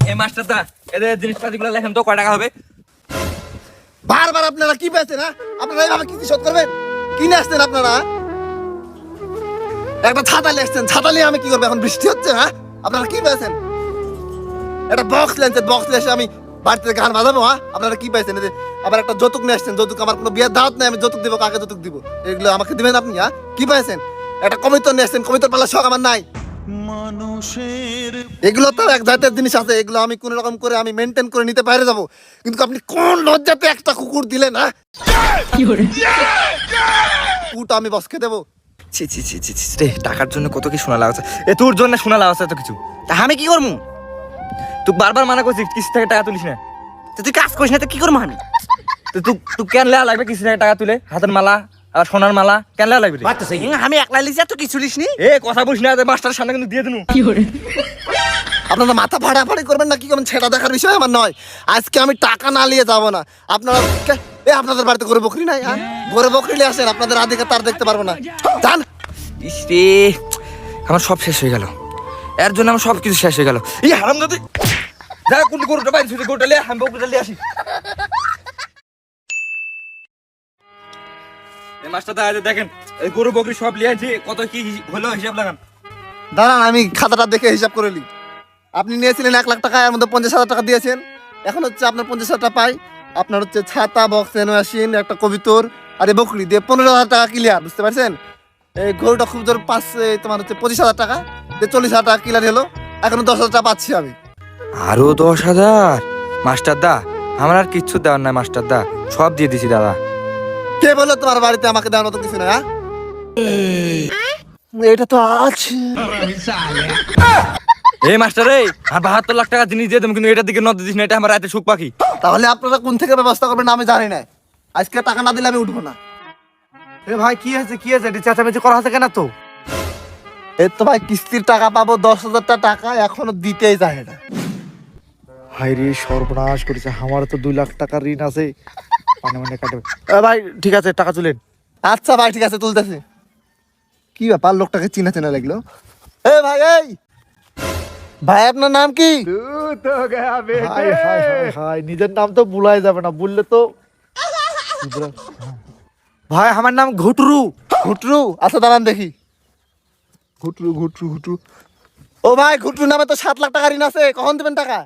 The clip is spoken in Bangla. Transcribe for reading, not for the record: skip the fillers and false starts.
এই মাস্টারদা এদের জিনিসপাতিগুলো লেখেন তো কয় টাকা হবে? বারবার আপনারা কি পেয়েছেন? আপনারা এইভাবে কিস্তি শোধ করবেন? কিনে আসছেন আপনারা? একটা ছাতা নিয়ে আসছেন, ছাতা নিয়ে আমি কি করবো? এখন বৃষ্টি হচ্ছে। আপনারা কি পেয়েছেন? একটা বক্স লেনছেন, বক্স নিয়ে এসে আমি বাড়িতে গান বাজাবো। আপনারা কি পাইছেন? আবার একটা যৌতুক নিয়ে আসছেন, যৌতুক আমার কোনো বিয়ের দাওয়াত নেই, আমি যৌতুক দিব, কাকে যৌতুক দিব? এগুলো আমাকে দিবেন আপনি? কি পাইছেন? একটা কমিতর নিয়ে আসছেন, কমিতর পালার শখ আমার নাই। এগুলো তো এক জাতের জিনিস আছে, এগুলো আমি কোন রকম করে আমি মেনটেন করে নিতে বাইরে যাবো, কিন্তু আপনি কোন লজ্জাতে একটা কুকুর দিলেন? কুকুরটা আমি বসকে দেবো? ছি ছি ছি ছি ছি রে, টাকার জন্য কত কি শোনা লাগছে। এ তোর জন্য শোনা লাগছে এত কিছু, তা আমি কি করবো? তুই বারবার মানা করছিস কিস্তি থেকে টাকা তুলিস না, তো তুই কাজ করিস না তো কি করবো আমি? তো তুই কেন লেয়া লাগবে কিস্তি থেকে টাকা তুলে? হাতের মালা আর সোনার মালা কেন লেয়া লাগবে? আমি একলা লিছি তো কিছু লিস নি। এ কথা বলিস না, মাস্টারের সামনে কিন্তু দিয়ে দিনু। আপনারা মাথা ফাড়াফাড়ি করবেন না, কি করবেন সেটা দেখার বিষয় আমার নয়। আজকে আমি টাকা না নিয়ে যাবো না। আপনারা আপনাদের বাড়িতে গরু বকরি নাই? গরু বকরি নিয়ে আসেন, আপনাদের আদিকে তার দেখতে পারবো না। জান ইস রে, আমার সব শেষ হয়ে গেল, এর জন্য আমার সব কিছু শেষ হয়ে গেল। এই হারাম দাদি যা, কোন গরুটা বাইরে শুধু গরুটা লিয়ে আমি বকরিটা লিয়ে আসি। এই মাস্টারদা দেখেন, এই গরু বকরি সব লিয়ে আসি, কত কি হলো হিসাব লাগান। দাঁড়ান, আমি খাতাটা দেখে হিসাব করে নিই। আপনি নিয়েছিলেন 1,00,000 টাকা, এর মধ্যে 50,000 টাকা দিয়েছেন। এখন হচ্ছে আপনার 50,000 টাকা পাই, আপনার হচ্ছে ছাতা, বক্স, মেশিন, একটা কবিতর আর এই বকরি দিয়ে 15,000 টাকা ক্লিয়ার। বুঝতে পারছেন? এই গরুটা খুব জোর তোমার হচ্ছে 25,000 টাকা দিয়ে 40,000 টাকা ক্লিয়ার হলো। এখন 10,000 টাকা পাচ্ছি আমি। আরো 10,000? মাস্টারদা আমার আর কিচ্ছু দেওয়ার নাই মাস্টারদা, সব দিয়ে দিছি দাদা। কে বললো তোমার বাড়িতে আমাকে দেওয়ার মতো কিছু না? এটা তো আছে। এই মাস্টার এই, আর 72 লাখ টাকা জিনিস দিয়ে দেবো, কিন্তু এটার দিকে নজর দিস না, এটা আমার রাতে সুখ পাখি। তাহলে আপনারা কোন থেকে ব্যবস্থা করবেন আমি জানি না। আজকে টাকা না দিলে আমি উঠবো না। ভাই কি হয়েছে কি হয়েছে? চেঁচামেচি করা হচ্ছে কেন? তো এই তো ভাই কিস্তির টাকা পাবো 10,000 টাকা, এখনো দিতেই যায় না। হাই রে, সর্বনাশ করেছে। আমার তো 2 লাখ টাকার ঋণ আছে, মানে কাটবে। ভাই ঠিক আছে, টাকা তুলেন। আচ্ছা ভাই ঠিক আছে, তুলতেছি। কি ব্যাপার, লোকটাকে চিনা চেনা লাগলো। ভাই ভাই আপনার নাম কি? হাই হাই হাই হাই, নিজের নাম তো ভুলাই যাবে না, বললে তো। ভাই আমার নাম ঘুটরু। ঘুটরু? আচ্ছা দাঁড়ান দেখি। ঘুটরু ঘুটরু ঘুটরু। ও ভাই, ঘুটরু নামে তো 7 লাখ টাকা ঋণ আছে, কখন দেবেন টাকা?